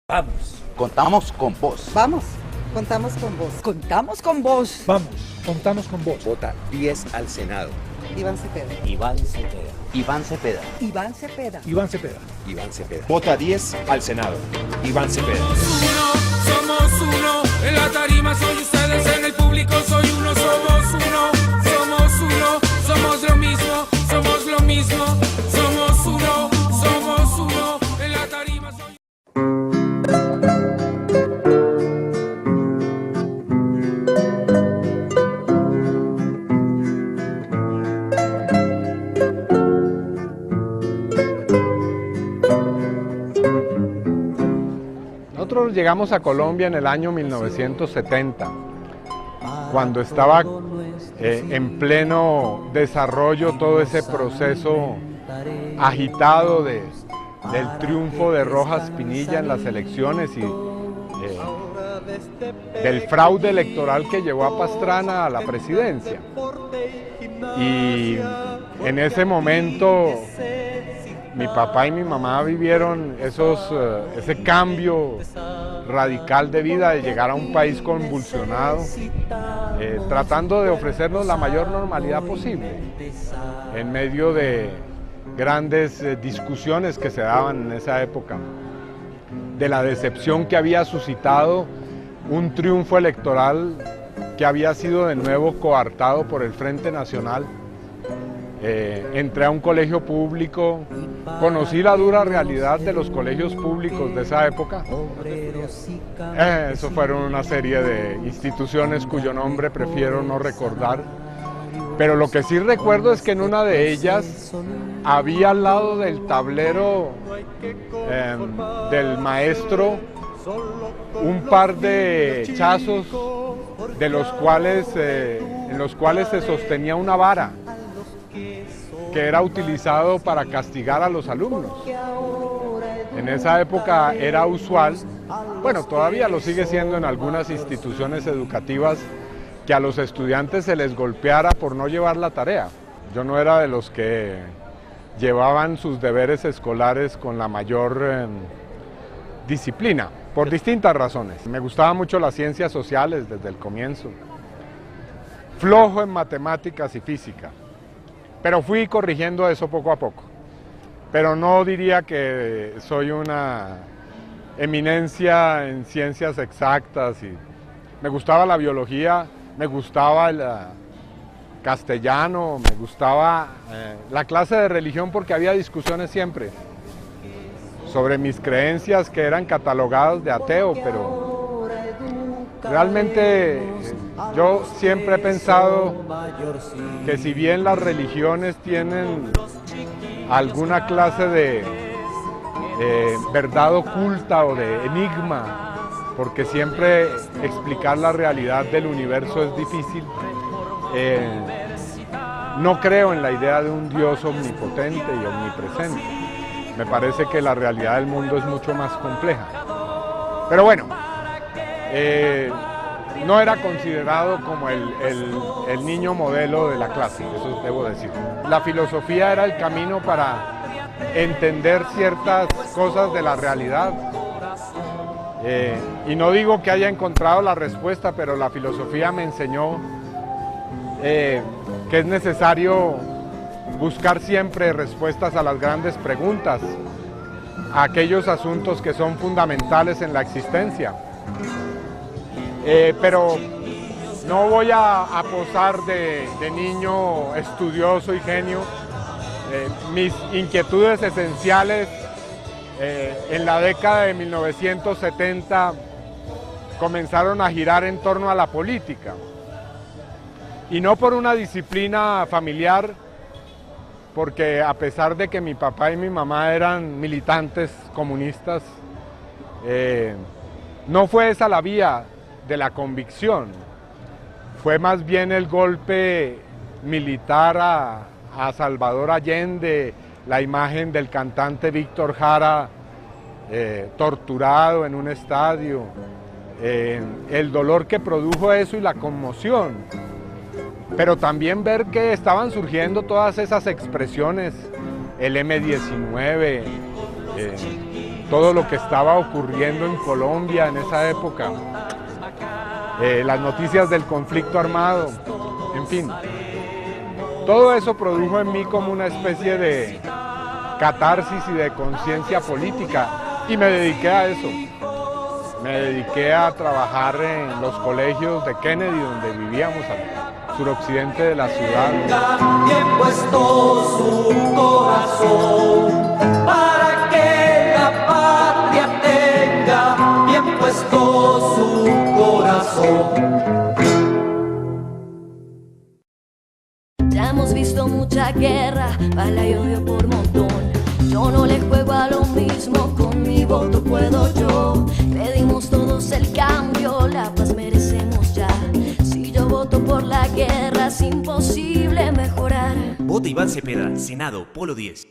Vamos, contamos con vos. Vamos, contamos con vos. Contamos con vos. Vamos, contamos con vos. Vota 10 al Senado. Iván Cepeda. Iván Cepeda. Iván Cepeda. Iván Cepeda. Iván Cepeda. Iván Cepeda. Vota 10 al Senado. Iván Cepeda. Somos uno, en la tarima soy ustedes, en el público soy uno, somos uno, somos lo mismo, somos lo mismo, somos uno, en la tarima soy Nosotros llegamos a Colombia en el año 1970, cuando estaba en pleno desarrollo todo ese proceso agitado del triunfo de Rojas Pinilla en las elecciones y del fraude electoral que llevó a Pastrana a la presidencia. Y en ese momento mi papá y mi mamá vivieron ese cambio radical de vida, de llegar a un país convulsionado, tratando de ofrecernos la mayor normalidad posible, en medio de grandes discusiones que se daban en esa época, de la decepción que había suscitado un triunfo electoral que había sido de nuevo coartado por el Frente Nacional. Entré a un colegio público, conocí la dura realidad de los colegios públicos de esa época. Eso fueron una serie de instituciones cuyo nombre prefiero no recordar. Pero lo que sí recuerdo es que en una de ellas había al lado del tablero del maestro un par de chazos en los cuales se sostenía una vara, que era utilizado para castigar a los alumnos. En esa época era usual, bueno, todavía lo sigue siendo en algunas instituciones educativas, que a los estudiantes se les golpeara por no llevar la tarea. Yo no era de los que llevaban sus deberes escolares con la mayor disciplina, por distintas razones. Me gustaban mucho las ciencias sociales desde el comienzo, flojo en matemáticas y física. Pero fui corrigiendo eso poco a poco. Pero no diría que soy una eminencia en ciencias exactas. Me gustaba la biología, me gustaba el castellano, me gustaba la clase de religión porque había discusiones siempre sobre mis creencias que eran catalogadas de ateo, pero realmente yo siempre he pensado que si bien las religiones tienen alguna clase de verdad oculta o de enigma, porque siempre explicar la realidad del universo es difícil, no creo en la idea de un Dios omnipotente y omnipresente. Me parece que la realidad del mundo es mucho más compleja. Pero bueno, no era considerado como el niño modelo de la clase, eso debo decir. La filosofía era el camino para entender ciertas cosas de la realidad. Y no digo que haya encontrado la respuesta, pero la filosofía me enseñó que es necesario buscar siempre respuestas a las grandes preguntas, a aquellos asuntos que son fundamentales en la existencia. Pero no voy a posar de niño estudioso y genio. Mis inquietudes esenciales en la década de 1970 comenzaron a girar en torno a la política. Y no por una disciplina familiar, porque a pesar de que mi papá y mi mamá eran militantes comunistas, no fue esa la vía de la convicción, fue más bien el golpe militar a Salvador Allende, la imagen del cantante Víctor Jara torturado en un estadio, el dolor que produjo eso y la conmoción, pero también ver que estaban surgiendo todas esas expresiones, el M-19, todo lo que estaba ocurriendo en Colombia en esa época, las noticias del conflicto armado, en fin. Todo eso produjo en mí como una especie de catarsis y de conciencia política y me dediqué a eso. Me dediqué a trabajar en los colegios de Kennedy, donde vivíamos al suroccidente de la ciudad. Bien puesto su corazón para que la patria tenga bien puesto su corazón. Ya hemos visto mucha guerra, bala y odio por montón. Yo no le juego a lo mismo, con mi voto puedo yo. Pedimos todos el cambio, la paz merecemos ya. Si yo voto por la guerra, es imposible mejorar. Vota Iván Cepeda, Senado, Polo 10.